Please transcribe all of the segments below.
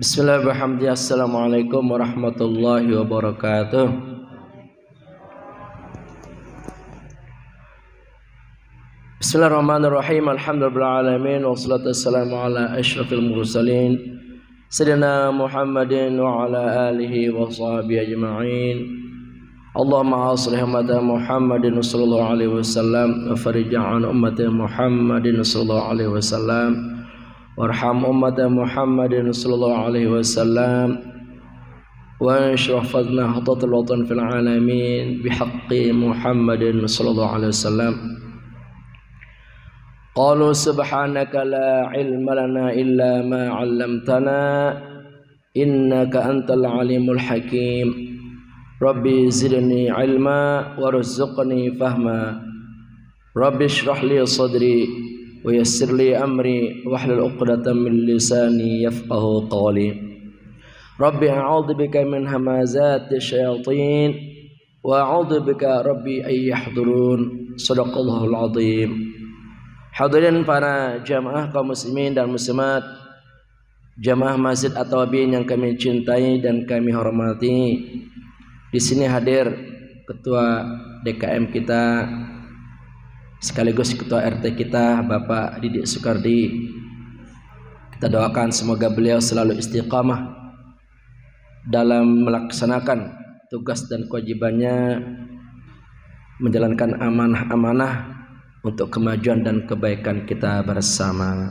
Bismillahirrahmanirrahim. Assalamualaikum warahmatullahi wabarakatuh. Bismillahirrahmanirrahim. Alhamdulillahirrahmanirrahim. Wassalatu wassalamu ala asyrafil mursalin Sayyidina Muhammadin wa ala alihi wa sahbihi ajma'in. Allahumma aslih ummata Muhammadin sallallahu alaihi wasallam wa farij an ummati Muhammadin sallallahu alaihi wasallam warham ummata Muhammadin sallallahu alaihi wasallam wa anshrah fadna hatatul watan fil alamin bihaqqi Muhammadin sallallahu alaihi wasallam. Qalu subhanaka la ilma lana illa ma 'allamtana innaka antal alimul hakim. Rabbi zidni ilma warzuqni fahma. Rabbi shrah li sadri wa yassir li amri wahlul 'uqdatam min lisani yafqahu qawli. Rabbi a'udzu bika min hamazati syayatin wa a'udzu bika rabbi ay yahdurun. Shadaqallahul 'azim. Hadirin para jamaah kaum muslimin dan muslimat, jamaah Masjid At-Tawabin yang kami cintai dan kami hormati. Di sini hadir Ketua DKM kita sekaligus Ketua RT kita Bapak Didik Sukardi. Kita doakan semoga beliau selalu istiqamah dalam melaksanakan tugas dan kewajibannya, menjalankan amanah-amanah untuk kemajuan dan kebaikan kita bersama.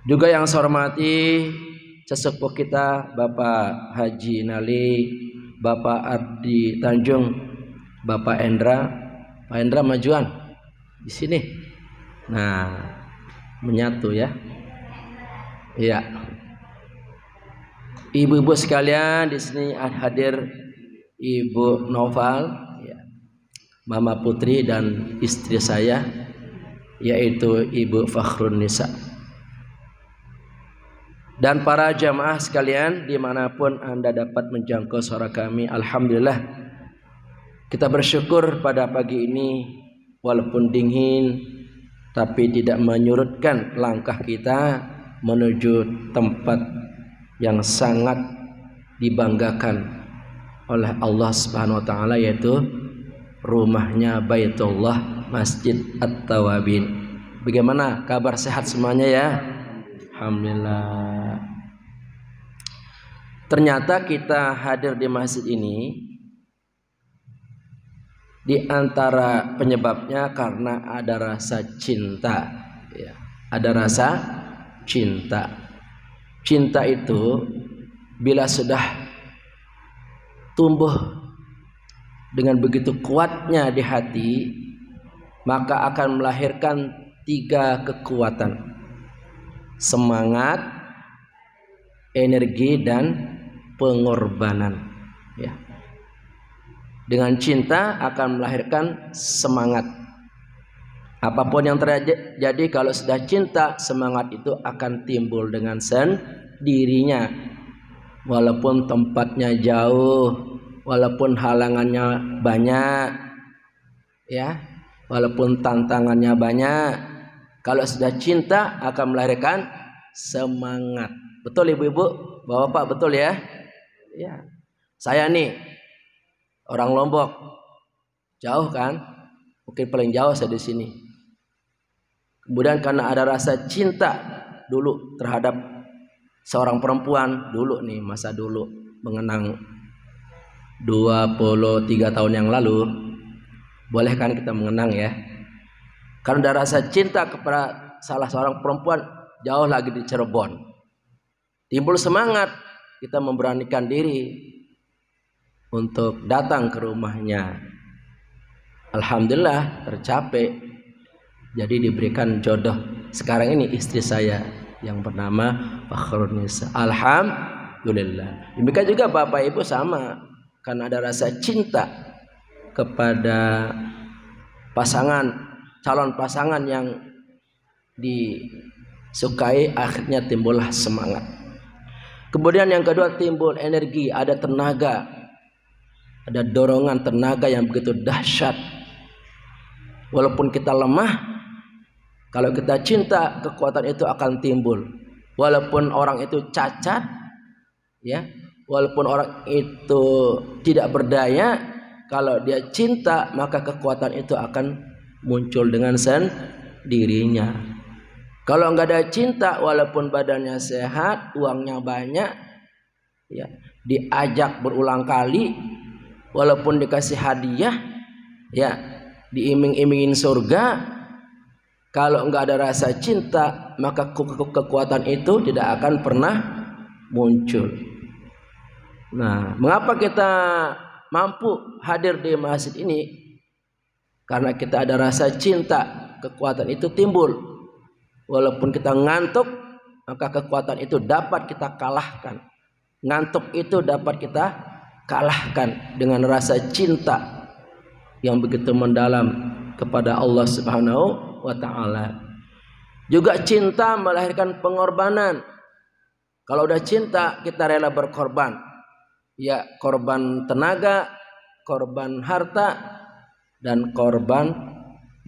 Juga yang saya hormati sesepuh kita Bapak Haji Nali, Bapak Ardi Tanjung, Bapak Endra. Pak Endra majuan di sini. Nah, menyatu ya. Iya. Ibu-ibu sekalian, di sini hadir Ibu Noval, ya, Mama Putri dan istri saya yaitu Ibu Fakhrun Nisa. Dan para jamaah sekalian dimanapun Anda dapat menjangkau suara kami, alhamdulillah kita bersyukur pada pagi ini walaupun dingin tapi tidak menyurutkan langkah kita menuju tempat yang sangat dibanggakan oleh Allah Subhanahu wa taala, yaitu rumahnya Baitullah Masjid At-Tawabin. Bagaimana kabar, sehat semuanya ya? Alhamdulillah. Ternyata kita hadir di masjid ini di antara penyebabnya karena ada rasa cinta, ya. Ada rasa cinta. Cinta itu bila sudah tumbuh dengan begitu kuatnya di hati, maka akan melahirkan 3 kekuatan: semangat, energi, dan pengorbanan, ya. Dengan cinta akan melahirkan semangat. Apapun yang terjadi, kalau sudah cinta, semangat itu akan timbul dengan sendirinya. Walaupun tempatnya jauh, walaupun halangannya banyak, ya, walaupun tantangannya banyak, kalau sudah cinta akan melahirkan semangat. Betul ibu-ibu, bapak-bapak, betul ya? Ya. Saya nih orang Lombok, jauh kan? Mungkin paling jauh saya di sini. Kemudian karena ada rasa cinta dulu terhadap seorang perempuan, dulu nih, masa dulu mengenang 23 tahun yang lalu, boleh kan kita mengenang ya? Karena ada rasa cinta kepada salah seorang perempuan jauh lagi di Cirebon, timbul semangat, kita memberanikan diri untuk datang ke rumahnya. Alhamdulillah tercapai, jadi diberikan jodoh. Sekarang ini istri saya yang bernama Fakhrun Nisa. Alhamdulillah. Demikian juga bapak ibu sama, karena ada rasa cinta kepada calon pasangan yang disukai, akhirnya timbullah semangat. Kemudian yang kedua, timbul energi, ada tenaga, ada dorongan tenaga yang begitu dahsyat. Walaupun kita lemah, kalau kita cinta, kekuatan itu akan timbul. walaupun orang itu cacat, ya, walaupun orang itu tidak berdaya, kalau dia cinta maka kekuatan itu akan muncul dengan sendirinya. Kalau nggak ada cinta, walaupun badannya sehat, uangnya banyak, ya, diajak berulang kali, walaupun dikasih hadiah, ya, diiming-imingin surga, kalau nggak ada rasa cinta, maka kekuatan itu tidak akan pernah muncul. Nah, mengapa kita mampu hadir di masjid ini? Karena kita ada rasa cinta, kekuatan itu timbul. Walaupun kita ngantuk, maka kekuatan itu dapat kita kalahkan. Ngantuk itu dapat kita kalahkan dengan rasa cinta yang begitu mendalam kepada Allah Subhanahu wa ta'ala. Juga cinta melahirkan pengorbanan. Kalau udah cinta, kita rela berkorban. Ya, korban tenaga, korban harta, dan korban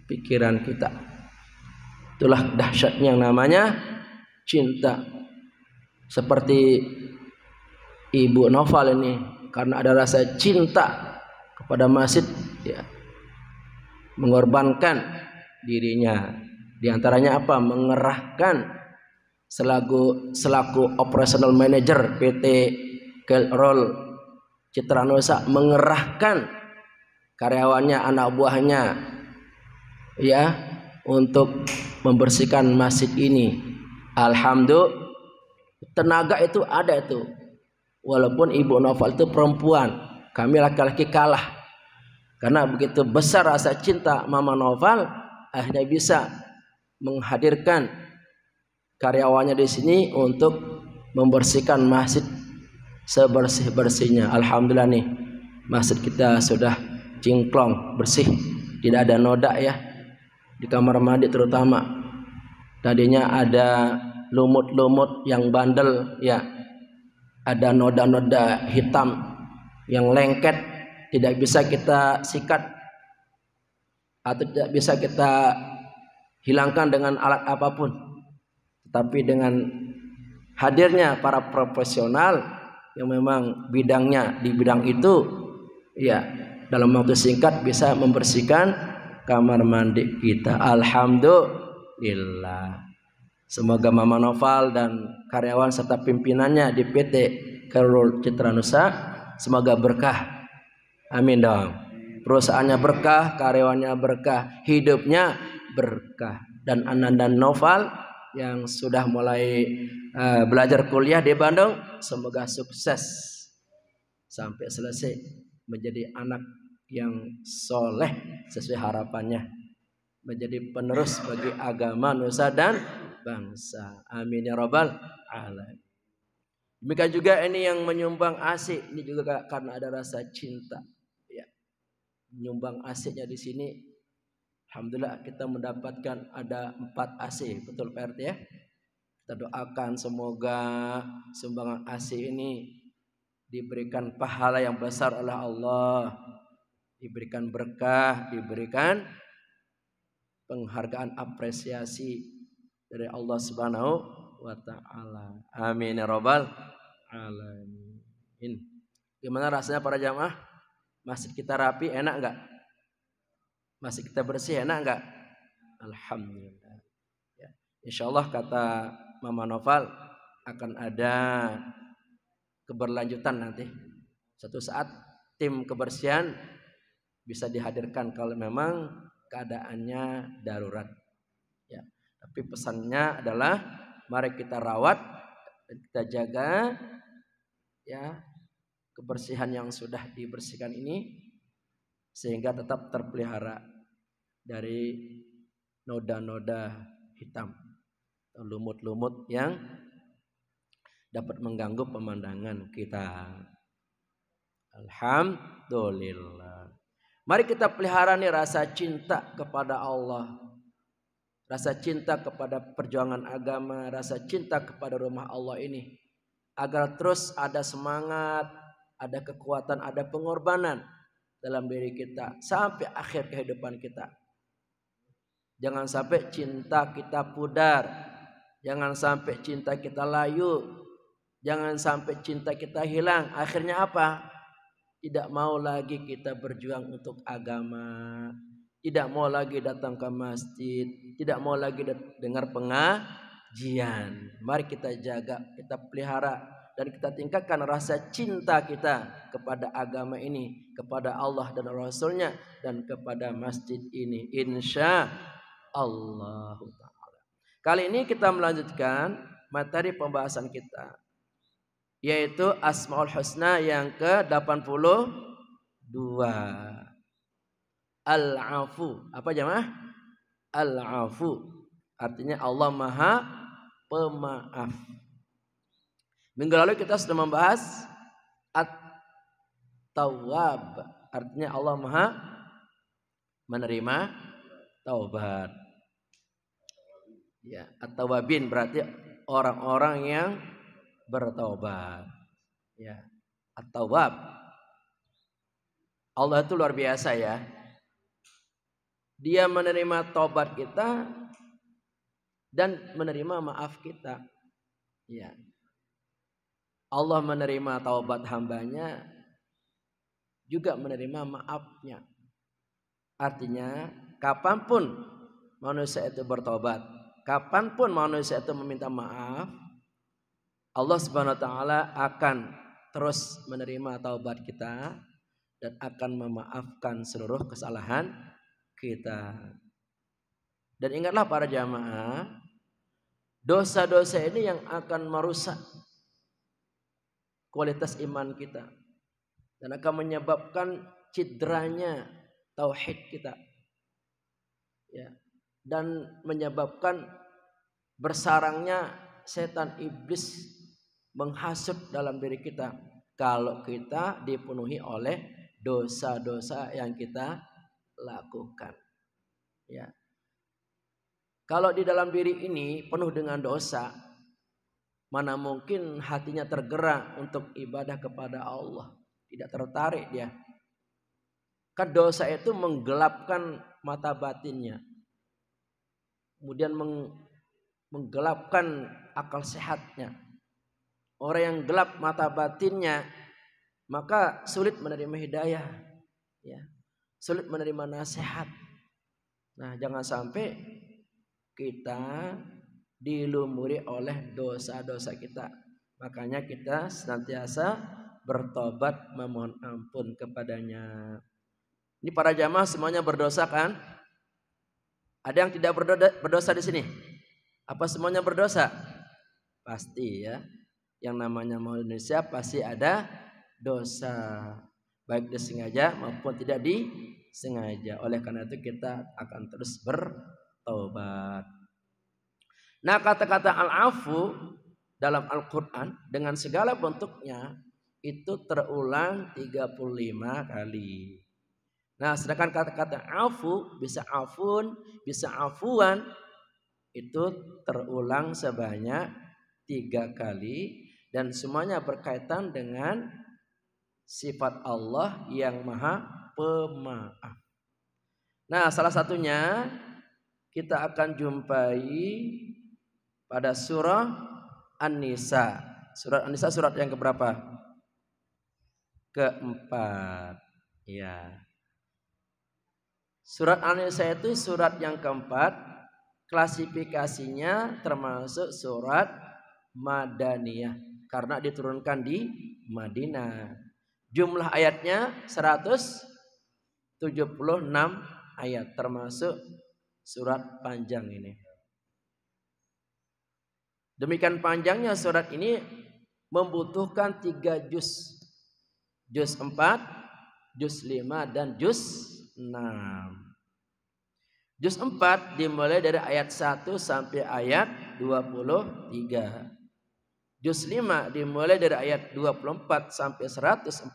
pikiran kita. Itulah dahsyatnya yang namanya cinta. Seperti Ibu Noval ini, karena ada rasa cinta kepada masjid, ya, mengorbankan dirinya. Di antaranya apa? Mengerahkan selaku operational manager PT Kelrol Citra Nusa, mengerahkan karyawannya, anak buahnya, ya, untuk membersihkan masjid ini. Alhamdulillah, tenaga itu ada itu. Walaupun Ibu Noval itu perempuan, kami laki-laki kalah. Karena begitu besar rasa cinta Mama Noval, akhirnya bisa menghadirkan karyawannya di sini untuk membersihkan masjid sebersih-bersihnya. Alhamdulillah nih, masjid kita sudah cingklong, bersih, tidak ada noda, ya, di kamar mandi terutama. Tadinya ada lumut-lumut yang bandel, ya, ada noda-noda hitam yang lengket, tidak bisa kita sikat atau tidak bisa kita hilangkan dengan alat apapun. Tapi dengan hadirnya para profesional yang memang bidangnya di bidang itu, ya, dalam waktu singkat bisa membersihkan kamar mandi kita. Alhamdulillah. Semoga Mama Noval dan karyawan serta pimpinannya di PT Kelrol Citra Nusa semoga berkah. Amin dong. Perusahaannya berkah, karyawannya berkah, hidupnya berkah. Dan Ananda Noval yang sudah mulai belajar kuliah di Bandung, semoga sukses sampai selesai menjadi anak yang soleh sesuai harapannya, menjadi penerus bagi agama nusa dan bangsa. Amin ya rabbal alamin. Demikian juga ini yang menyumbang AC, ini juga karena ada rasa cinta, ya. Menyumbang AC-nya di sini, alhamdulillah kita mendapatkan ada 4 AC, betul Pak RT, ya. Kita doakan semoga sumbangan AC ini diberikan pahala yang besar oleh Allah, diberikan berkah, diberikan penghargaan, apresiasi dari Allah Subhanahu wa ta'ala. Amin ya rabbal alamin. Gimana rasanya para jamaah? Masjid kita rapi, enak enggak? Masjid kita bersih, enak enggak? Alhamdulillah, ya. Insyaallah kata Mama Noval akan ada keberlanjutan nanti. Suatu saat tim kebersihan bisa dihadirkan kalau memang keadaannya darurat, ya. Tapi pesannya adalah mari kita rawat dan kita jaga, ya, kebersihan yang sudah dibersihkan ini sehingga tetap terpelihara dari noda-noda hitam, lumut-lumut yang dapat mengganggu pemandangan kita. Alhamdulillah. Mari kita pelihara nih rasa cinta kepada Allah, rasa cinta kepada perjuangan agama, rasa cinta kepada rumah Allah ini, agar terus ada semangat, ada kekuatan, ada pengorbanan dalam diri kita sampai akhir kehidupan kita. Jangan sampai cinta kita pudar, Jangan sampai cinta kita layu. Jangan sampai cinta kita hilang. Akhirnya apa? Tidak mau lagi kita berjuang untuk agama. Tidak mau lagi datang ke masjid. Tidak mau lagi dengar pengajian. Mari kita jaga, kita pelihara, dan kita tingkatkan rasa cinta kita kepada agama ini, kepada Allah dan Rasulnya, dan kepada masjid ini. Insya Allah. Kali ini kita melanjutkan materi pembahasan kita, yaitu Asmaul Husna yang ke-82. Al-Afu. Apa jemaah? Al-Afu. Artinya Allah Maha Pemaaf. Minggu lalu kita sudah membahas At-Tawwab. Artinya Allah Maha menerima taubat. Ya, At-Tawwabin berarti orang-orang yang bertaubat. Ya, At-Tawwab. Allah itu luar biasa ya. Dia menerima taubat kita dan menerima maaf kita. Ya. Allah menerima taubat hambanya, juga menerima maafnya. Artinya kapanpun manusia itu bertobat, kapanpun manusia itu meminta maaf, Allah Subhanahu wa taala akan terus menerima taubat kita dan akan memaafkan seluruh kesalahan kita. Dan ingatlah para jamaah, dosa-dosa ini yang akan merusak kualitas iman kita dan akan menyebabkan cidranya tauhid kita. Ya. Dan menyebabkan bersarangnya setan iblis menghasut dalam diri kita kalau kita dipenuhi oleh dosa-dosa yang kita lakukan. Ya. Kalau di dalam diri ini penuh dengan dosa, mana mungkin hatinya tergerak untuk ibadah kepada Allah. Tidak tertarik dia. Kan dosa itu menggelapkan mata batinnya. Kemudian menggelapkan akal sehatnya. Orang yang gelap mata batinnya, maka sulit menerima hidayah, ya. Sulit menerima nasihat. Nah, jangan sampai kita dilumuri oleh dosa-dosa kita. Makanya kita senantiasa bertobat memohon ampun kepadanya. Ini para jamaah semuanya berdosa kan? Ada yang tidak berdosa di sini? Apa semuanya berdosa? Pasti ya. Yang namanya manusia pasti ada dosa, baik disengaja maupun tidak disengaja. Oleh karena itu kita akan terus bertobat. Nah, kata-kata al-afu dalam Al-Quran dengan segala bentuknya itu terulang 35 kali. Nah, sedangkan kata-kata afu, bisa afun, bisa afuan, itu terulang sebanyak 3 kali. Dan semuanya berkaitan dengan sifat Allah yang Maha Pemaaf. Nah, salah satunya kita akan jumpai pada surah An-Nisa. Surat An-Nisa surat yang keberapa? Keempat. Ya. Surat An-Nisa itu surat yang keempat. Klasifikasinya termasuk surat Madaniyah karena diturunkan di Madinah. Jumlah ayatnya 176 ayat, termasuk surat panjang ini. Demikian panjangnya surat ini membutuhkan 3 juz. Juz 4, juz 5 dan juz 6. Juz 4 dimulai dari ayat 1 sampai ayat 23. Juz 5 dimulai dari ayat 24 sampai 147.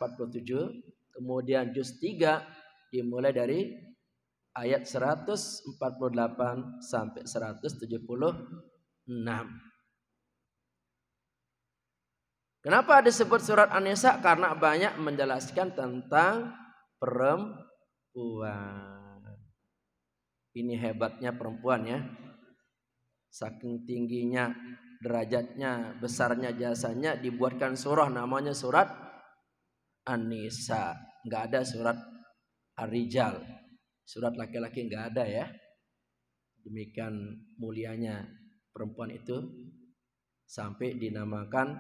Kemudian juz 3 dimulai dari ayat 148 sampai 176. Kenapa disebut surat An-Nisa? Karena banyak menjelaskan tentang perempuan. Ini hebatnya perempuan ya. Saking tingginya derajatnya, besarnya jasanya, dibuatkan surah namanya surat An-Nisa. Nggak ada surat Ar-Rijal, surat laki-laki nggak ada ya. Demikian mulianya perempuan itu sampai dinamakan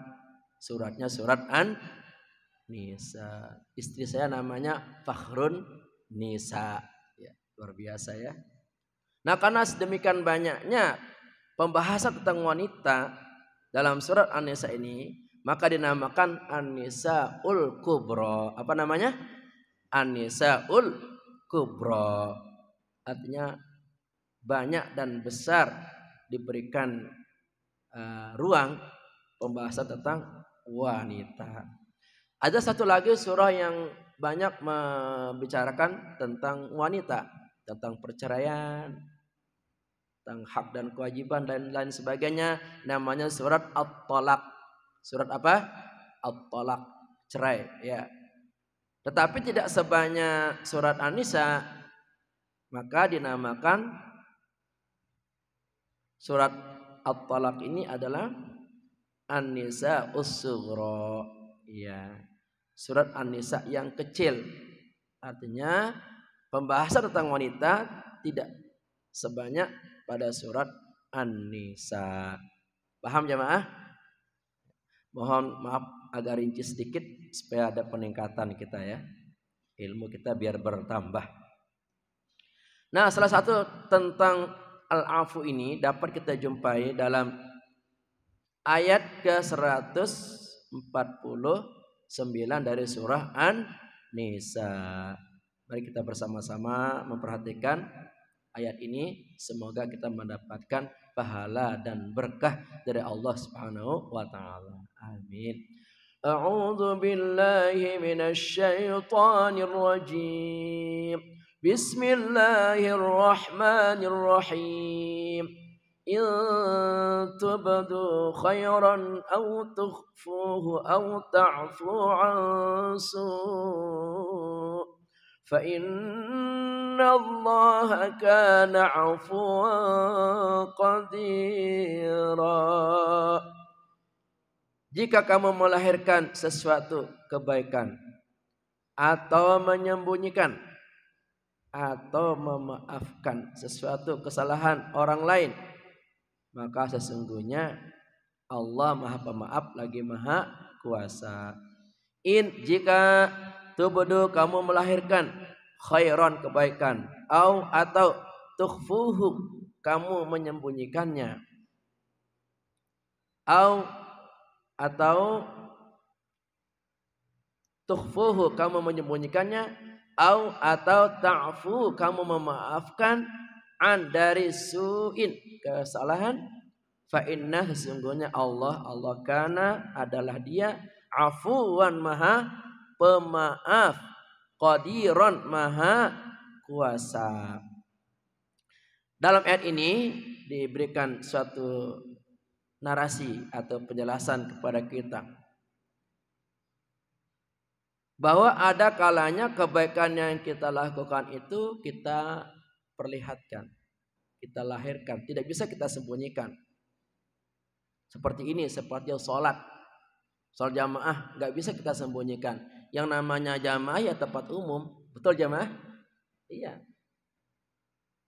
suratnya surat An-Nisa. Istri saya namanya Fakhrun Nisa, ya, luar biasa ya. Nah, karena sedemikian banyaknya pembahasan tentang wanita dalam surat An-Nisa ini, maka dinamakan An-Nisaul Kubra. Apa namanya? An-Nisaul Kubra. Artinya banyak dan besar diberikan ruang pembahasan tentang wanita. Ada satu lagi surah yang banyak membicarakan tentang wanita, tentang perceraian, tentang hak dan kewajiban dan lain sebagainya, namanya surat At-Thalaq. Surat apa? At-Thalaq, cerai ya. Tetapi tidak sebanyak surat An-Nisa, maka dinamakan surat At-Thalaq ini adalah An-Nisa Us-Sughra, ya. Surat An-Nisa yang kecil. Artinya pembahasan tentang wanita tidak sebanyak pada surat An-Nisa. Paham jemaah? Mohon maaf agak rinci sedikit supaya ada peningkatan kita ya. Ilmu kita biar bertambah. Nah, salah satu tentang al-afu ini dapat kita jumpai dalam ayat ke-149 dari surah An-Nisa. Mari kita bersama-sama memperhatikan ayat ini, semoga kita mendapatkan pahala dan berkah dari Allah Subhanahu wa taala. Amin. A'udzu billahi minasy syaithanir rajim. Bismillahirrahmanirrahim. In tubdu khairan aw tukhfuhu aw ta'fu an su' fa innallaha kana 'afuwan qadira. Jika kamu melahirkan sesuatu kebaikan atau menyembunyikan atau memaafkan sesuatu kesalahan orang lain, maka sesungguhnya Allah Maha Pemaaf lagi Maha Kuasa. In jika tubdu kamu melahirkan khairan kebaikan, atau tukhfuhu kamu menyembunyikannya, atau tukhfuhu kamu menyembunyikannya, atau ta'fu kamu memaafkan an dari su'in kesalahan, fa inna sesungguhnya Allah kana adalah dia afuwan maha pemaaf, qadiran maha kuasa. Dalam ayat ini diberikan suatu narasi atau penjelasan kepada kita bahwa ada kalanya kebaikan yang kita lakukan itu kita perlihatkan, kita lahirkan, tidak bisa kita sembunyikan. Seperti ini, seperti sholat jamaah, nggak bisa kita sembunyikan. Yang namanya jamaah ya tempat umum, betul jamaah? Iya.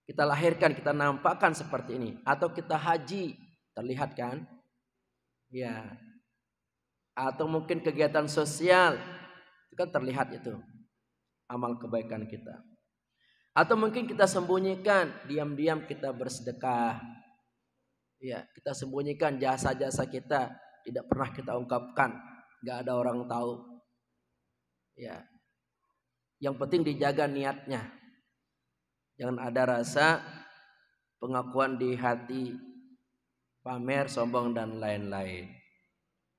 Kita lahirkan, kita nampakkan seperti ini. Atau kita haji, terlihat kan? Ya. Atau mungkin kegiatan sosial, itu kan terlihat itu amal kebaikan kita. Atau mungkin kita sembunyikan, diam-diam kita bersedekah. Ya, kita sembunyikan jasa-jasa kita, tidak pernah kita ungkapkan, nggak ada orang tahu. Ya, yang penting dijaga niatnya, jangan ada rasa pengakuan di hati, pamer, sombong dan lain-lain.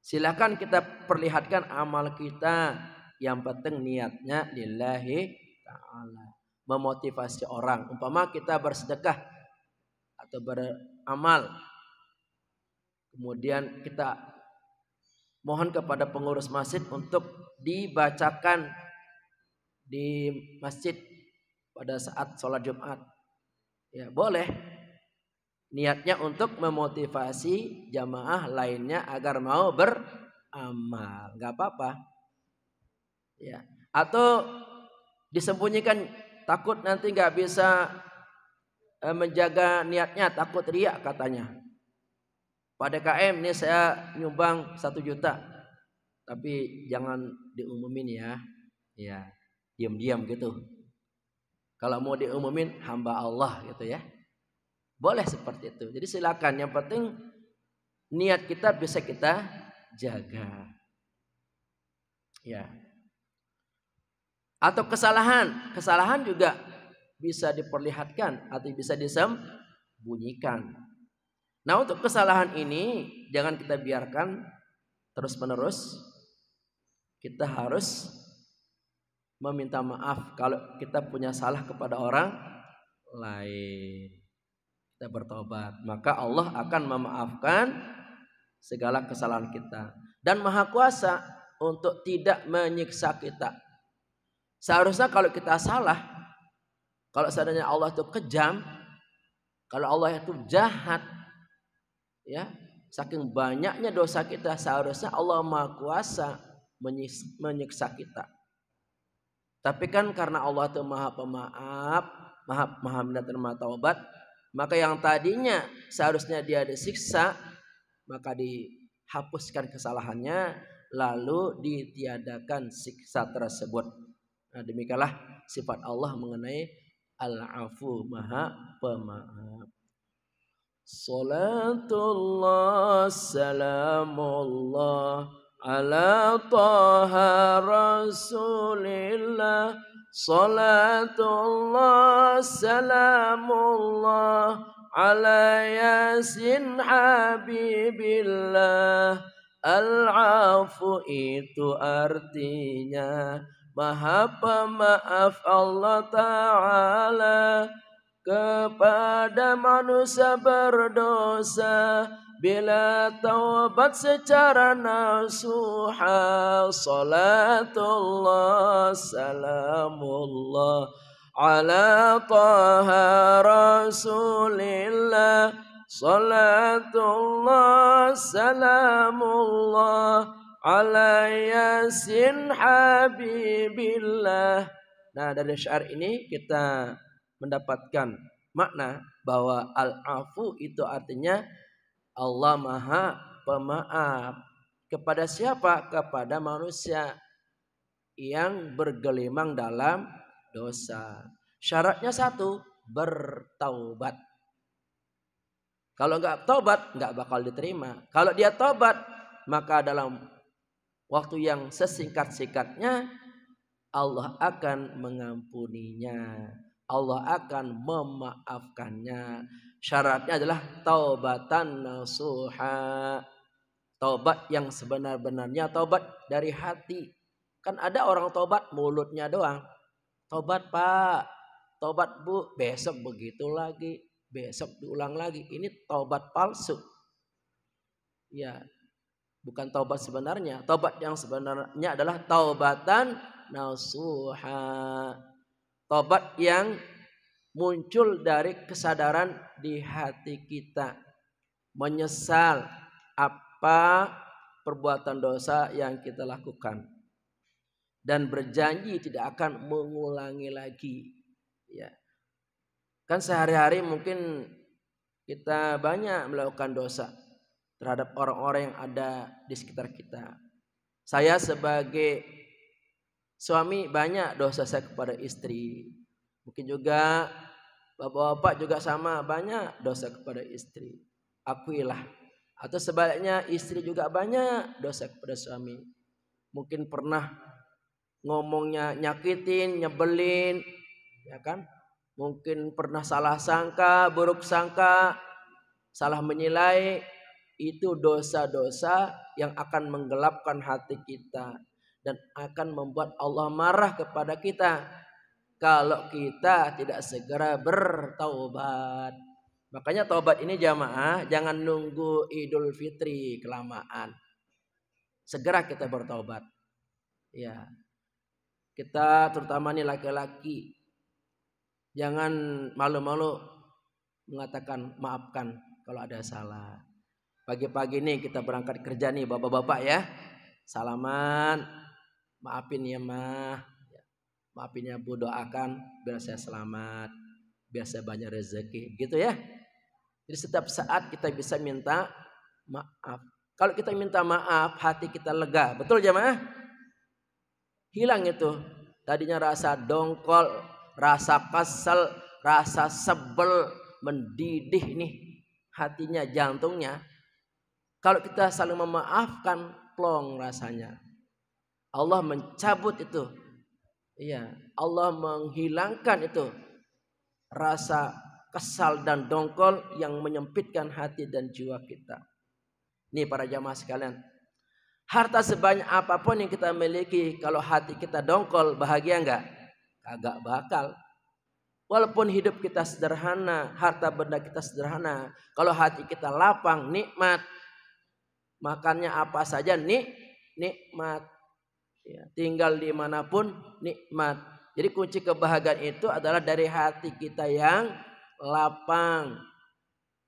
Silakan kita perlihatkan amal kita, yang penting niatnya lillahi ta'ala, memotivasi orang. Umpama kita bersedekah atau beramal, kemudian kita mohon kepada pengurus masjid untuk dibacakan di masjid pada saat sholat Jumat. Ya boleh, Niatnya untuk memotivasi jamaah lainnya agar mau beramal, nggak apa-apa. Ya. Atau disembunyikan, takut nanti nggak bisa menjaga niatnya, takut riak katanya. Pada KM ini saya nyumbang 1 juta, tapi jangan diumumin ya. Ya, diam-diam gitu. Kalau mau diumumin hamba Allah gitu ya. Boleh seperti itu. Jadi silakan, yang penting niat kita bisa kita jaga. Ya. Atau kesalahan juga bisa diperlihatkan atau bisa disembunyikan. Nah, untuk kesalahan ini jangan kita biarkan terus-menerus. Kita harus meminta maaf kalau kita punya salah kepada orang lain. Kita bertobat, maka Allah akan memaafkan segala kesalahan kita, dan Maha Kuasa untuk tidak menyiksa kita. Seharusnya kalau kita salah, kalau seandainya Allah itu kejam, kalau Allah itu jahat, ya, saking banyaknya dosa kita, seharusnya Allah Maha Kuasa menyiksa kita. Tapi kan karena Allah itu Maha Pemaaf, Maha Minat dan Maha Taubat, maka yang tadinya seharusnya dia disiksa, maka dihapuskan kesalahannya, lalu ditiadakan siksa tersebut. Nah, demikianlah sifat Allah mengenai Al-Afu, Maha Pemaaf. Salatullah salamullah ala taha rasulillah. Salatullah salamullah ala yasin habibillah. Al-afu itu artinya Maha Pemaaf Allah Ta'ala kepada manusia berdosa bila taubat secara nasuha. Salatullah salamullah ala taha rasulillah. Salatullah salamullah ala yasin habibillah. Nah, dari syair ini kita mendapatkan makna bahwa al-afu itu artinya Allah Maha Pemaaf. Kepada siapa? Kepada manusia yang bergelimang dalam dosa. Syaratnya satu, bertaubat. Kalau nggak taubat, nggak bakal diterima. Kalau dia taubat, maka dalam waktu yang sesingkat-singkatnya Allah akan mengampuninya. Allah akan memaafkannya. Syaratnya adalah taubatan nasuha. Taubat yang sebenar-benarnya, taubat dari hati. Kan ada orang taubat mulutnya doang. Taubat Pak, taubat Bu, besok begitu lagi, besok diulang lagi. Ini taubat palsu. Ya, bukan taubat sebenarnya. Taubat yang sebenarnya adalah taubatan nasuha. Taubat yang muncul dari kesadaran di hati kita, menyesal apa perbuatan dosa yang kita lakukan dan berjanji tidak akan mengulangi lagi. Ya, kan sehari-hari mungkin kita banyak melakukan dosa terhadap orang-orang yang ada di sekitar kita. Saya sebagai suami banyak dosa saya kepada istri. Mungkin juga bapak-bapak juga sama, banyak dosa kepada istri. Akuilah. Atau sebaliknya istri juga banyak dosa kepada suami. Mungkin pernah ngomongnya nyakitin, nyebelin, ya kan? Mungkin pernah salah sangka, buruk sangka, salah menilai. Itu dosa-dosa yang akan menggelapkan hati kita dan akan membuat Allah marah kepada kita kalau kita tidak segera bertaubat. Makanya taubat ini jamaah jangan nunggu Idul Fitri kelamaan. Segera kita bertaubat. Ya. Kita terutama nih laki-laki, jangan malu-malu mengatakan maafkan kalau ada salah. Pagi-pagi nih kita berangkat kerja nih bapak-bapak ya. Salaman, maafin ya mah, maafin ya bu, doakan biar saya selamat, biar saya banyak rezeki, gitu ya. Jadi setiap saat kita bisa minta maaf. Kalau kita minta maaf, hati kita lega, betul jemaah? Hilang itu. Tadinya rasa dongkol, rasa kesel, rasa sebel, mendidih nih hatinya, jantungnya. Kalau kita saling memaafkan, plong rasanya. Allah mencabut itu. Iya, Allah menghilangkan itu rasa kesal dan dongkol yang menyempitkan hati dan jiwa kita. Nih para jamaah sekalian, harta sebanyak apapun yang kita miliki, kalau hati kita dongkol, bahagia enggak? Kagak bakal. Walaupun hidup kita sederhana, harta benda kita sederhana, kalau hati kita lapang, nikmat, makannya apa saja nikmat. Ya, tinggal dimanapun nikmat. Jadi kunci kebahagiaan itu adalah dari hati kita yang lapang.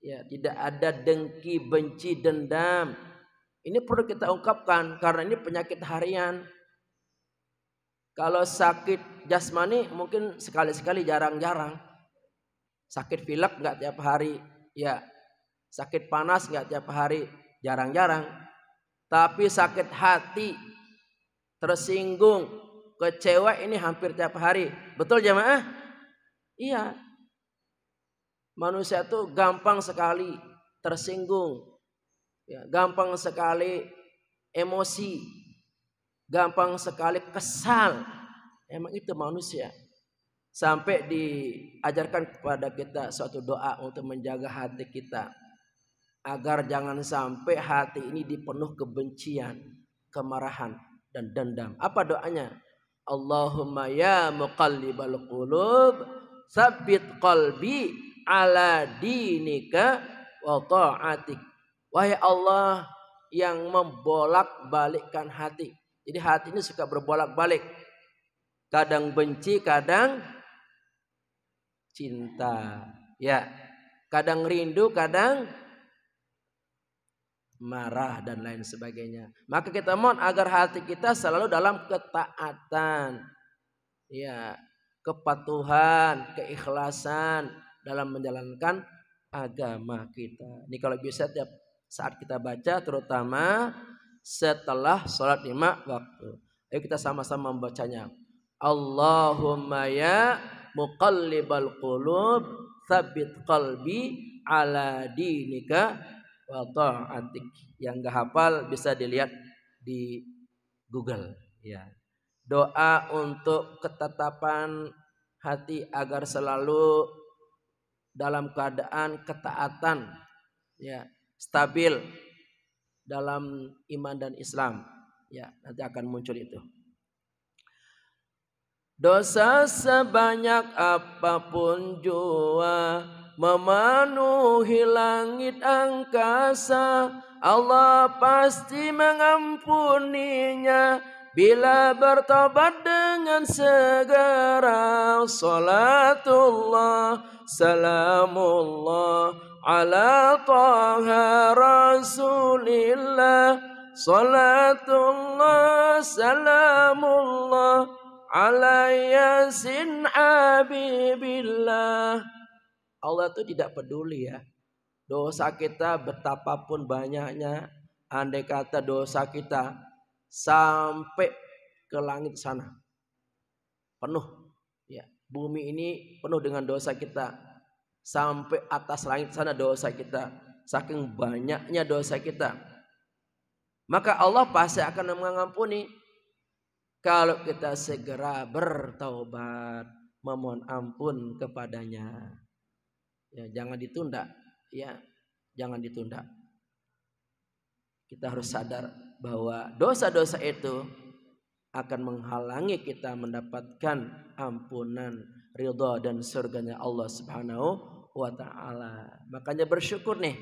Ya, tidak ada dengki, benci, dendam. Ini perlu kita ungkapkan karena ini penyakit harian. Kalau sakit jasmani mungkin sekali-sekali, jarang-jarang. Sakit pilek nggak tiap hari, ya. Sakit panas nggak tiap hari, jarang-jarang. Tapi sakit hati, tersinggung, kecewa ini hampir tiap hari. Betul jemaah? Iya. Manusia itu gampang sekali tersinggung, ya, gampang sekali emosi, gampang sekali kesal. Emang itu manusia. Sampai diajarkan kepada kita suatu doa untuk menjaga hati kita, agar jangan sampai hati ini dipenuh kebencian, kemarahan, dan dendam. Apa doanya? Allahumma ya muqallibal qulub, tsabbit qalbi ala dinika wa ta'atik. Wahai Allah yang membolak-balikkan hati. Jadi hati ini suka berbolak-balik. Kadang benci, kadang cinta. Ya, kadang rindu, kadang marah dan lain sebagainya. Maka kita mohon agar hati kita selalu dalam ketaatan, ya, kepatuhan, keikhlasan dalam menjalankan agama kita. Ini kalau bisa tiap saat kita baca, terutama setelah sholat 5 waktu. Ayo kita sama-sama membacanya. Allahumma ya muqallibal qulub, tsabbit qalbi ala dinika wa ta'atik. Yang enggak hafal bisa dilihat di Google, ya. Doa untuk ketetapan hati agar selalu dalam keadaan ketaatan, ya, stabil dalam iman dan Islam, ya, nanti akan muncul itu. Dosa sebanyak apapun jua memenuhi langit angkasa, Allah pasti mengampuninya bila bertobat dengan segera. Salatullah salamullah ala taha rasulillah. Salatullah salamullah ala yasin habibillah. Allah itu tidak peduli, ya, dosa kita betapapun banyaknya. Andai kata dosa kita sampai ke langit sana penuh, ya, bumi ini penuh dengan dosa kita, sampai atas langit sana dosa kita, saking banyaknya dosa kita, maka Allah pasti akan mengampuni kalau kita segera bertaubat, memohon ampun kepadanya. Ya, jangan ditunda, ya, jangan ditunda. Kita harus sadar bahwa dosa-dosa itu akan menghalangi kita mendapatkan ampunan, ridha dan surganya Allah Subhanahu wa ta'ala. Makanya bersyukur nih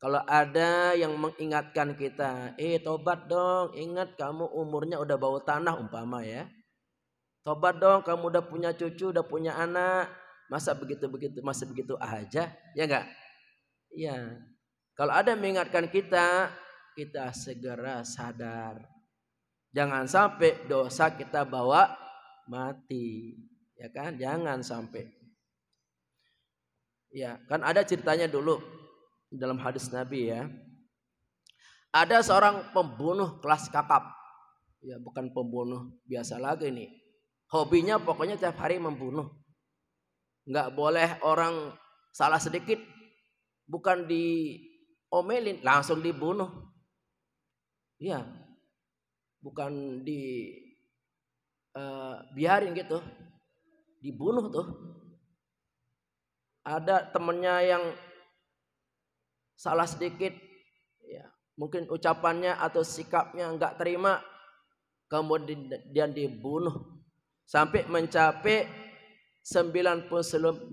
kalau ada yang mengingatkan kita, tobat dong, ingat kamu umurnya udah bau tanah umpama, ya. Tobat dong, kamu udah punya cucu, udah punya anak. Masa begitu aja, ya enggak? Iya. Kalau ada yang mengingatkan kita, kita segera sadar. Jangan sampai dosa kita bawa mati, ya kan? Jangan sampai. Ya, kan ada ceritanya dulu dalam hadis Nabi ya. Ada seorang pembunuh kelas kakap. Ya, bukan pembunuh biasa lagi nih. Hobinya pokoknya tiap hari membunuh. Enggak boleh orang salah sedikit, bukan diomelin, langsung dibunuh. Iya. Bukan biarin gitu. Dibunuh tuh. Ada temennya yang salah sedikit, ya, mungkin ucapannya atau sikapnya enggak terima, kemudian dibunuh. Sampai mencapai 99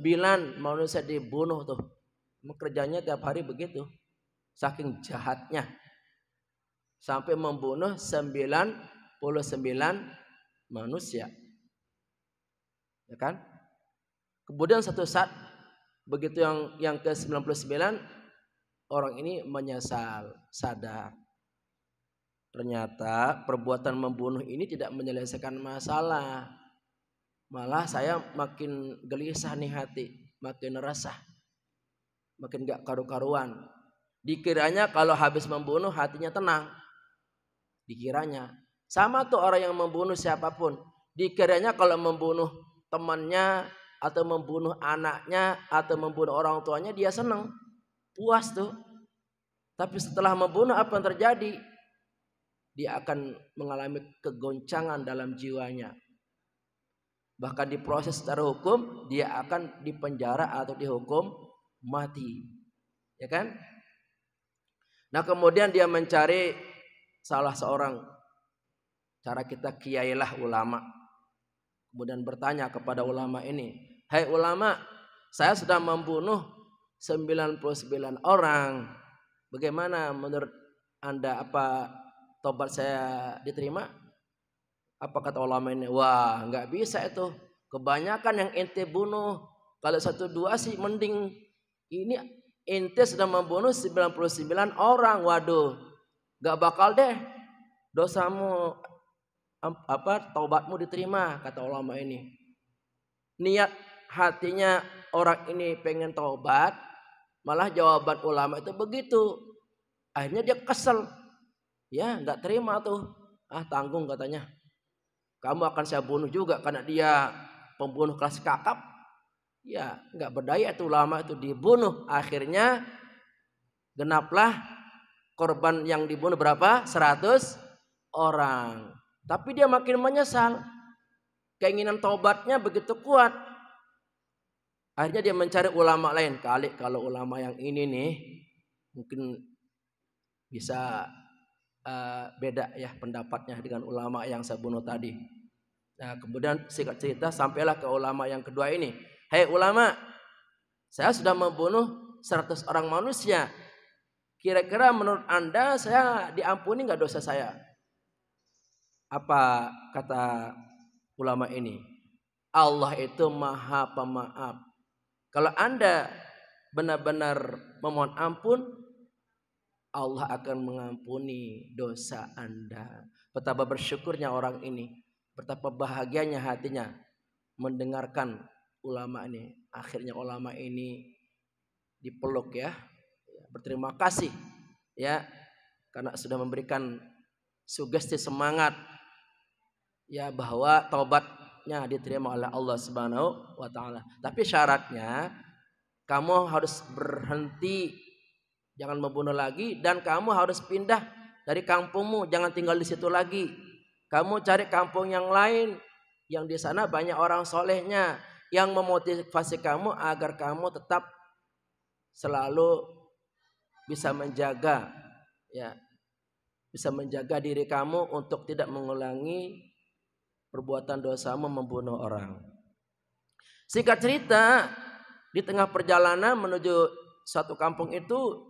manusia dibunuh tuh. Kerjanya tiap hari begitu. Saking jahatnya. Sampai membunuh 99 manusia. Ya kan? Kemudian satu saat begitu yang ke-99 orang ini menyesal, sadar. Ternyata perbuatan membunuh ini tidak menyelesaikan masalah. Malah saya makin gelisah nih hati, makin resah, makin gak karu-karuan. Dikiranya kalau habis membunuh hatinya tenang. Dikiranya. Sama tuh orang yang membunuh siapapun. Dikiranya kalau membunuh temannya, atau membunuh anaknya, atau membunuh orang tuanya, dia senang. Puas tuh. Tapi setelah membunuh apa yang terjadi? Dia akan mengalami kegoncangan dalam jiwanya. Bahkan diproses secara hukum, dia akan dipenjara atau dihukum mati. Ya kan? Nah kemudian dia mencari salah seorang, cara kita kiailah ulama. Kemudian bertanya kepada ulama ini, "Hai ulama, saya sudah membunuh 99 orang. Bagaimana menurut Anda, apa tobat saya diterima?" Apa kata ulama ini? "Wah, enggak bisa itu. Kebanyakan yang ente bunuh. Kalau 1-2 sih mending. Ini ente sudah membunuh 99 orang. Waduh, enggak bakal deh dosamu taubatmu diterima," kata ulama ini. Niat hatinya orang ini pengen taubat, malah jawaban ulama itu begitu. Akhirnya dia kesel. Ya, enggak terima tuh. Ah, tanggung katanya. Kamu akan saya bunuh juga karena dia pembunuh kelas kakap. Ya, enggak berdaya itu ulama itu, dibunuh. Akhirnya genaplah korban yang dibunuh berapa? 100 orang. Tapi dia makin menyesal. Keinginan taubatnya begitu kuat. Akhirnya dia mencari ulama lain. Kali kalau ulama yang ini nih mungkin bisa beda ya pendapatnya dengan ulama yang saya bunuh tadi. Nah kemudian singkat cerita sampailah ke ulama yang kedua ini. "Hei ulama, saya sudah membunuh 100 orang manusia. Kira-kira menurut Anda saya diampuni nggak dosa saya?" Apa kata ulama ini? Allah itu maha pemaaf. Kalau Anda benar-benar memohon ampun, Allah akan mengampuni dosa Anda. Betapa bersyukurnya orang ini, betapa bahagianya hatinya mendengarkan ulama ini. Akhirnya ulama ini dipeluk ya, berterima kasih ya karena sudah memberikan sugesti semangat ya bahwa taubatnya diterima oleh Allah Subhanahu wa taala. Tapi syaratnya kamu harus berhenti, jangan membunuh lagi, dan kamu harus pindah dari kampungmu, jangan tinggal di situ lagi. Kamu cari kampung yang lain, yang di sana banyak orang solehnya, yang memotivasi kamu agar kamu tetap selalu bisa menjaga, ya, bisa menjaga diri kamu untuk tidak mengulangi perbuatan dosamu membunuh orang. Singkat cerita, di tengah perjalanan menuju satu kampung itu,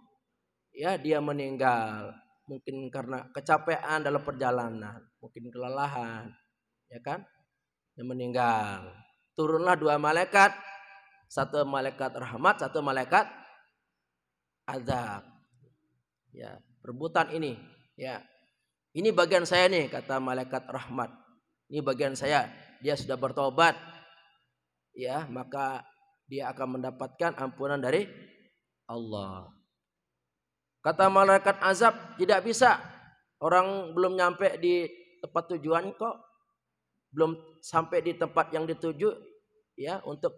ya dia meninggal, mungkin karena kecapean dalam perjalanan, mungkin kelelahan, ya kan? Dia meninggal. Turunlah 2 malaikat Satu malaikat rahmat, satu malaikat azab. Ya, perebutan ini. Ya, ini bagian saya nih, kata malaikat rahmat. Ini bagian saya. Dia sudah bertobat. Ya, maka dia akan mendapatkan ampunan dari Allah. Kata malaikat azab, tidak bisa. Orang belum nyampe di tempat tujuan kok. Belum sampai di tempat yang dituju, ya, untuk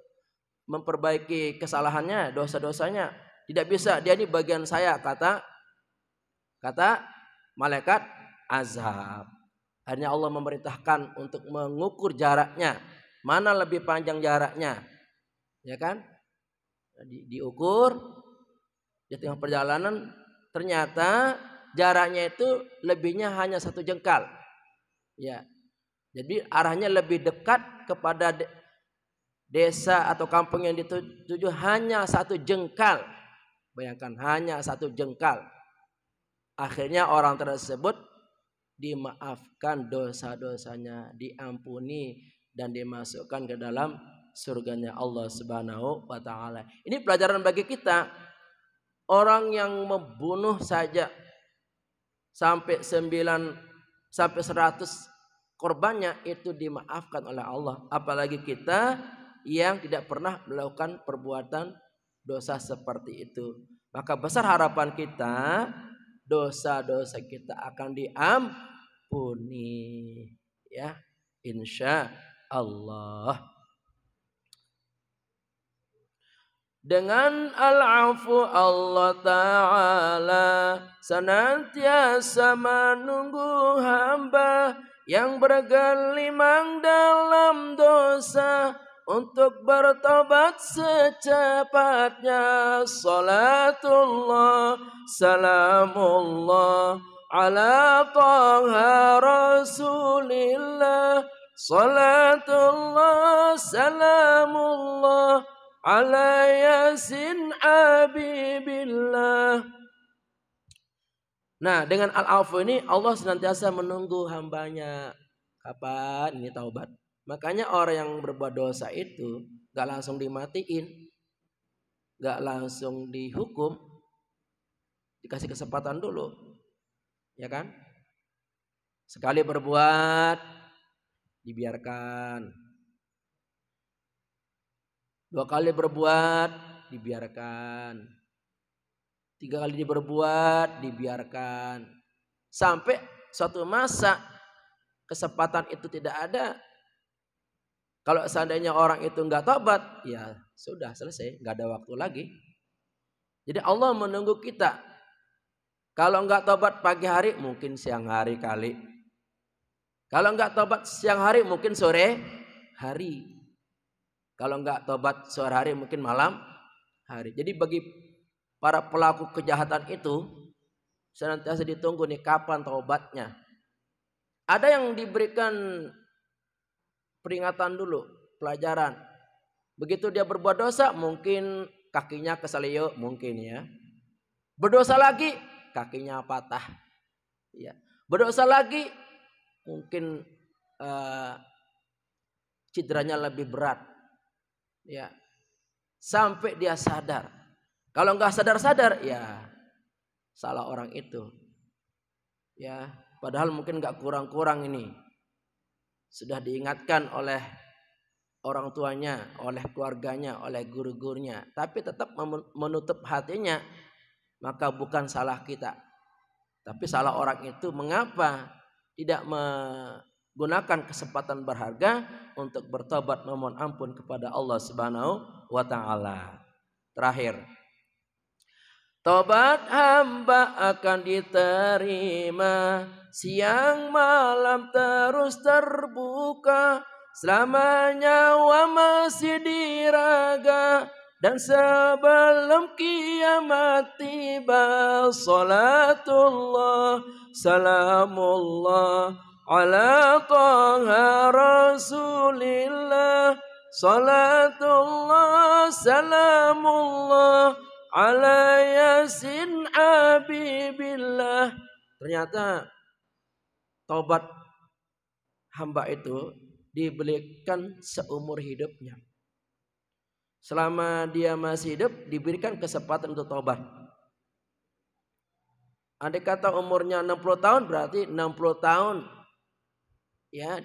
memperbaiki kesalahannya, dosa-dosanya. Tidak bisa. Dia ini bagian saya, kata malaikat azab. Akhirnya Allah memerintahkan untuk mengukur jaraknya. Mana lebih panjang jaraknya? Ya kan? Diukur di tengah perjalanan, ternyata jaraknya itu lebihnya hanya 1 jengkal. Ya. Jadi arahnya lebih dekat kepada desa atau kampung yang dituju hanya 1 jengkal. Bayangkan, hanya 1 jengkal. Akhirnya orang tersebut dimaafkan dosa-dosanya, diampuni dan dimasukkan ke dalam surganya Allah Subhanahu wa taala. Ini pelajaran bagi kita. Orang yang membunuh saja sampai 100 korbannya itu dimaafkan oleh Allah. Apalagi kita yang tidak pernah melakukan perbuatan dosa seperti itu. Maka besar harapan kita, dosa-dosa kita akan diampuni, ya, insya Allah. Dengan al-afu Allah Ta'ala senantiasa menunggu hamba yang bergelimang dalam dosa untuk bertobat secepatnya. Salatullah salamullah ala Taha Rasulillah. Salatullah salamullah ala Yasin Habibillah. Nah, dengan al-afu ini Allah senantiasa menunggu hambanya. Kapan ini taubat? Makanya orang yang berbuat dosa itu gak langsung dimatiin, gak langsung dihukum, dikasih kesempatan dulu, ya kan? Sekali berbuat dibiarkan, 2 kali berbuat dibiarkan, 3 kali berbuat dibiarkan, sampai suatu masa kesempatan itu tidak ada. Kalau seandainya orang itu nggak tobat, ya sudah selesai, nggak ada waktu lagi. Jadi Allah menunggu kita. Kalau nggak tobat pagi hari, mungkin siang hari kali. Kalau nggak tobat siang hari, mungkin sore hari. Kalau nggak tobat sore hari, mungkin malam hari. Jadi bagi para pelaku kejahatan itu senantiasa ditunggu nih kapan tobatnya. Ada yang diberikan peringatan dulu, pelajaran. Begitu dia berbuat dosa, mungkin kakinya keselio, mungkin ya. Berdosa lagi, kakinya patah. Ya. Berdosa lagi, mungkin cederanya lebih berat. Ya. Sampai dia sadar. Kalau nggak sadar-sadar, ya salah orang itu. Ya, padahal mungkin nggak kurang-kurang ini. Sudah diingatkan oleh orang tuanya, oleh keluarganya, oleh guru-gurunya, tapi tetap menutup hatinya, maka bukan salah kita, tapi salah orang itu. Mengapa tidak menggunakan kesempatan berharga untuk bertobat memohon ampun kepada Allah Subhanahu wa taala? Terakhir, tobat hamba akan diterima, siang malam terus terbuka, selama nyawa masih diraga, dan sebelum kiamat tiba. Salatullah salamullah ala Taha Rasulillah. Salatullah salamullah ala Yasin Habibillah. Ternyata taubat hamba itu diberikan seumur hidupnya. Selama dia masih hidup diberikan kesempatan untuk taubat. Andai kata umurnya 60 tahun berarti 60 tahun ya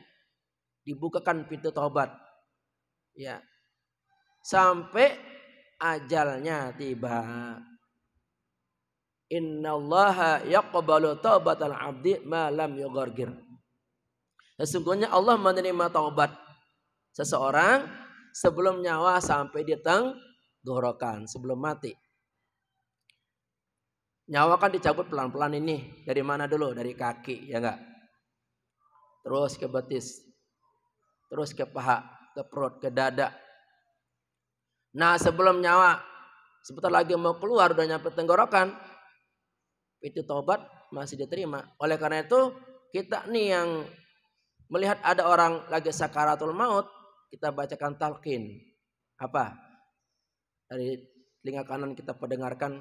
dibukakan pintu taubat. Ya. Sampai ajalnya tiba. Innallaha yaqbalu taubatal 'abdi ma lam yughargir. Sesungguhnya Allah menerima taubat seseorang sebelum nyawa sampai di tenggorokan, sebelum mati. Nyawa kan dicabut pelan-pelan ini. Dari mana dulu? Dari kaki, ya enggak? Terus ke betis. Terus ke paha, ke perut, ke dada. Nah, sebelum nyawa sebentar lagi mau keluar udah nyampe tenggorokan, itu taubat masih diterima. Oleh karena itu, kita nih yang melihat ada orang lagi sakaratul maut, kita bacakan talqin. Apa? Dari telinga kanan kita pendengarkan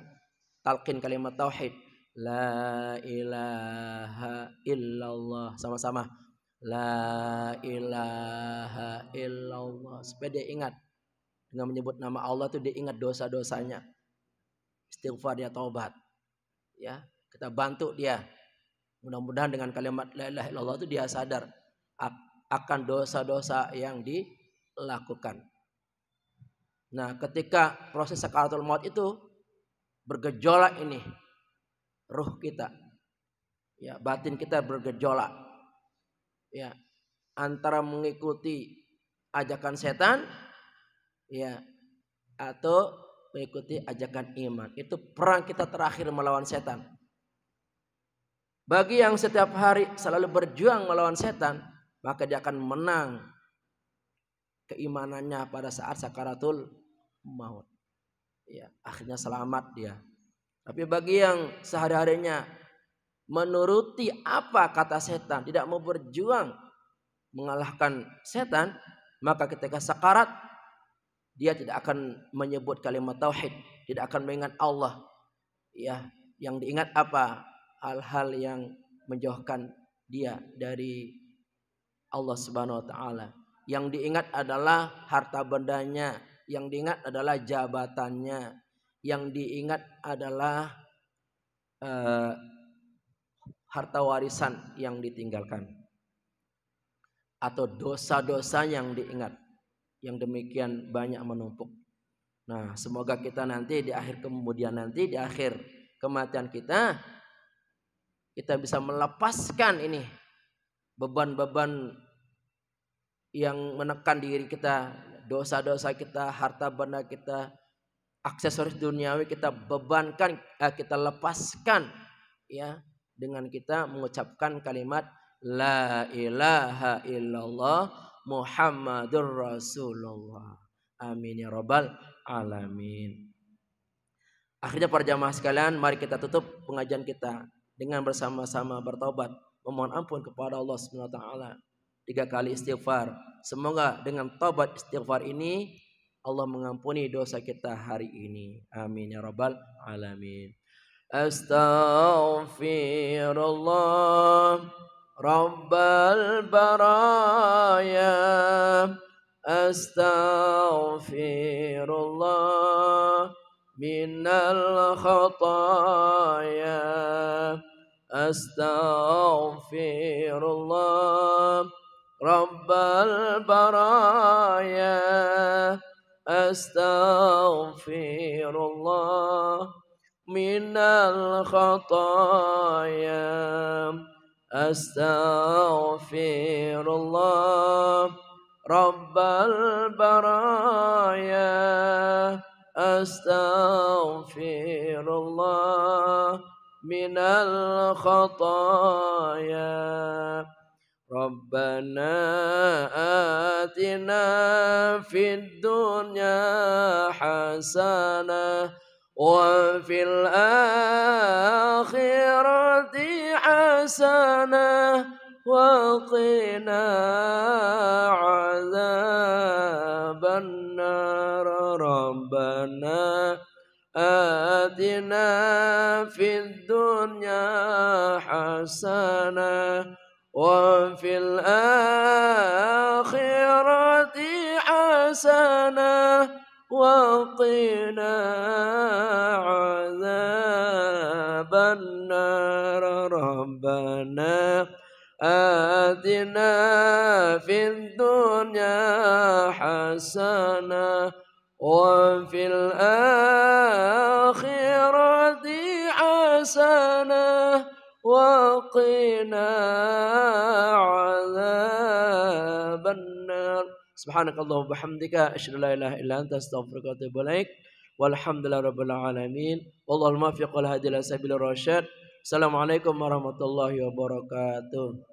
talqin kalimat tauhid. La ilaha illallah. Sama-sama. La ilaha illallah. Supaya dia ingat. Dengan menyebut nama Allah itu dia ingat dosa-dosanya. Istighfar, dia taubat. Ya, kita bantu dia. Mudah-mudahan dengan kalimat la ilaha illallah itu dia sadar akan dosa-dosa yang dilakukan. Nah, ketika proses sakaratul maut itu bergejolak ini ruh kita, ya batin kita bergejolak, ya antara mengikuti ajakan setan, ya atau mengikuti ajakan iman. Itu perang kita terakhir melawan setan. Bagi yang setiap hari selalu berjuang melawan setan, maka dia akan menang keimanannya pada saat sakaratul maut. Ya, akhirnya selamat dia. Tapi bagi yang sehari-harinya menuruti apa kata setan, tidak mau berjuang mengalahkan setan, maka ketika sakarat dia tidak akan menyebut kalimat tauhid, tidak akan mengingat Allah. Ya, yang diingat apa? Hal-hal yang menjauhkan dia dari Allah Subhanahu wa taala. Yang diingat adalah harta bendanya, yang diingat adalah jabatannya, yang diingat adalah harta warisan yang ditinggalkan, atau dosa-dosa yang diingat, yang demikian banyak menumpuk. Nah, semoga kita nanti di akhir kemudian nanti di akhir kematian kita bisa melepaskan ini beban-beban yang menekan diri kita, dosa-dosa kita, harta benda kita, aksesoris duniawi kita bebankan, kita lepaskan ya dengan kita mengucapkan kalimat la ilaha illallah Muhammadur Rasulullah. Amin ya rabbal alamin. Akhirnya para jamaah sekalian, mari kita tutup pengajian kita dengan bersama-sama bertobat, memohon ampun kepada Allah Subhanahu wa taala. 3 kali istighfar. Semoga dengan tobat istighfar ini Allah mengampuni dosa kita hari ini. Amin ya rabbal alamin. Astaghfirullah rabbal baraya. Astaghfirullah minal khataya. Astaghfirullah rabbal baraya. Astaghfirullah minal khataya. Astaghfirullah rabbal baraya. Astaghfirullah minal khataya. Rabbana atina fid dunya hasanah wa fil akhirati hasanah wa qina adzaban nar. Rabbana atina fid dunya hasanah wa fil akhirati hasanah wa وقنا عذاب النار ربنا آتنا في الدنيا حسنة وفي الآخرة حسنة وقنا عذاب النار. سبحانك اللهم وبحمدك أشهد أن لا إله إلا أنت أستغفرك وأتوب إليك والحمد لله رب العالمين والله الموفق والهادي إلى سبيل الرشاد. Assalamualaikum warahmatullahi wabarakatuh.